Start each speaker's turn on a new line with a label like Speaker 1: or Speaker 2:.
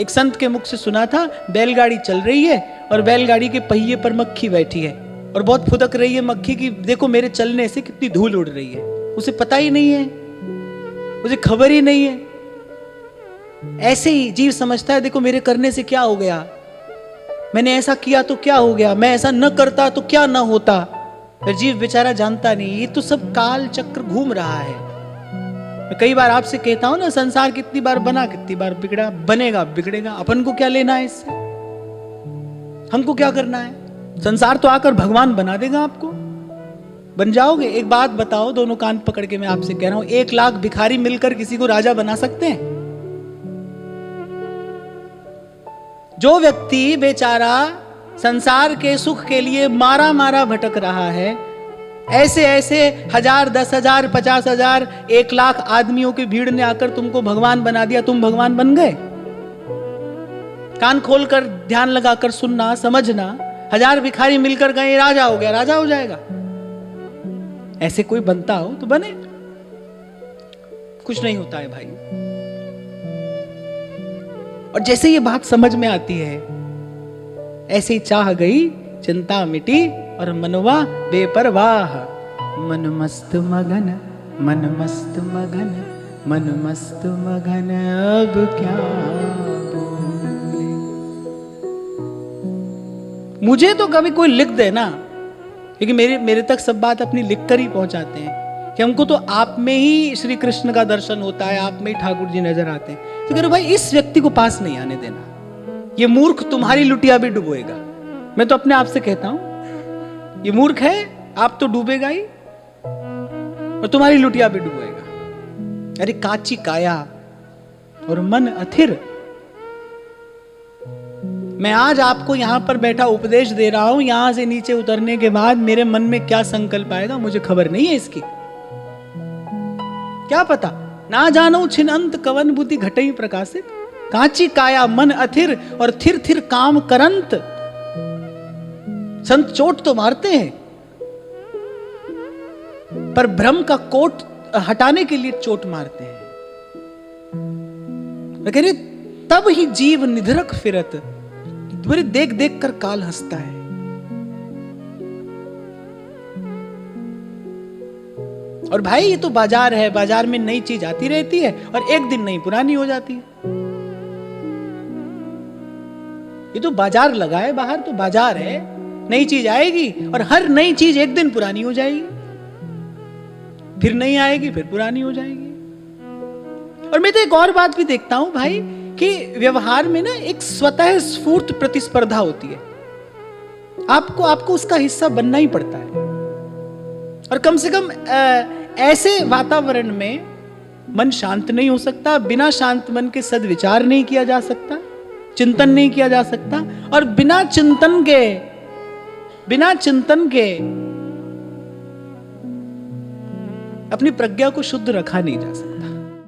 Speaker 1: एक संत के मुख से सुना था, बैलगाड़ी चल रही है और बैलगाड़ी के पहिए पर मक्खी बैठी है और बहुत फुदक रही है मक्खी की, देखो मेरे चलने से कितनी धूल उड़ रही है। उसे पता ही नहीं है, उसे खबर ही नहीं है। ऐसे ही जीव समझता है देखो मेरे करने से क्या हो गया, मैंने ऐसा किया तो क्या हो गया, मैं ऐसा न करता तो क्या न होता। फिर जीव बेचारा जानता नहीं ये तो सब काल चक्र घूम रहा है। मैं कई बार आपसे कहता हूं ना, संसार कितनी बार बना कितनी बार बिगड़ा, बनेगा बिगड़ेगा, अपन को क्या लेना है इससे, हमको क्या करना है। संसार तो आकर भगवान बना देगा, आपको बन जाओगे। एक बात बताओ, दोनों कान पकड़ के मैं आपसे कह रहा हूं, 1 लाख भिखारी मिलकर किसी को राजा बना सकते हैं? जो व्यक्ति बेचारा संसार के सुख के लिए मारा मारा भटक रहा है, ऐसे ऐसे 1000, 10,000, 50,000, 1 लाख आदमियों की भीड़ ने आकर तुमको भगवान बना दिया, तुम भगवान बन गए? कान खोलकर ध्यान लगाकर सुनना, समझना। 1000 भिखारी मिलकर गए, राजा हो गया, राजा हो जाएगा? ऐसे कोई बनता हो तो बने, कुछ नहीं होता है भाई। और जैसे ये बात समझ में आती है, ऐसे ही चाह गई, चिंता मिटी और मनवा बेपरवाह। मन मस्त मगन, मन मस्त मगन, मन मस्त मगन, अब क्या बोले। मुझे तो कभी कोई लिख दे ना, क्योंकि मेरे तक सब बात अपनी लिख कर ही पहुंचाते हैं कि हमको तो आप में ही श्री कृष्ण का दर्शन होता है, आप में ही ठाकुर जी नजर आते हैं। तो कह रहे भाई इस व्यक्ति को पास नहीं आने देना, ये मूर्ख तुम्हारी लुटिया भी डुबोएगा। मैं तो अपने आप से कहता हूं ये मूर्ख है, आप तो डूबेगा ही और तुम्हारी लुटिया भी डुबोएगा। अरे काची काया और मन अथिर। मैं आज आपको यहां पर बैठा उपदेश दे रहा हूं, यहां से नीचे उतरने के बाद मेरे मन में क्या संकल्प आएगा मुझे खबर नहीं है इसकी, क्या पता। ना जानो छिन अंत कवन बुद्धि घटई प्रकाशित। काची काया मन अथिर और थिर थिर काम करंत। संत चोट तो मारते हैं पर भ्रम का कोट हटाने के लिए चोट मारते हैं। कह रहे तब ही जीव निधरक फिरत। तुम्हारे देख देख कर काल हंसता है। और भाई ये तो बाजार है, बाजार में नई चीज आती रहती है और एक दिन नई पुरानी हो जाती है। ये तो बाजार लगा है, बाहर तो बाजार है, नई चीज आएगी और हर नई चीज एक दिन पुरानी हो जाएगी, फिर नई आएगी, फिर पुरानी हो जाएगी। और मैं तो एक और बात भी देखता हूं भाई कि व्यवहार में ना एक स्वतः स्फूर्त प्रतिस्पर्धा होती है। आपको उसका हिस्सा बनना ही पड़ता है। और कम से कम ऐसे वातावरण में मन शांत नहीं हो सकता। बिना शांत मन के सद्विचार नहीं किया जा सकता, चिंतन नहीं किया जा सकता। और बिना चिंतन के अपनी प्रज्ञा को शुद्ध रखा नहीं जा सकता।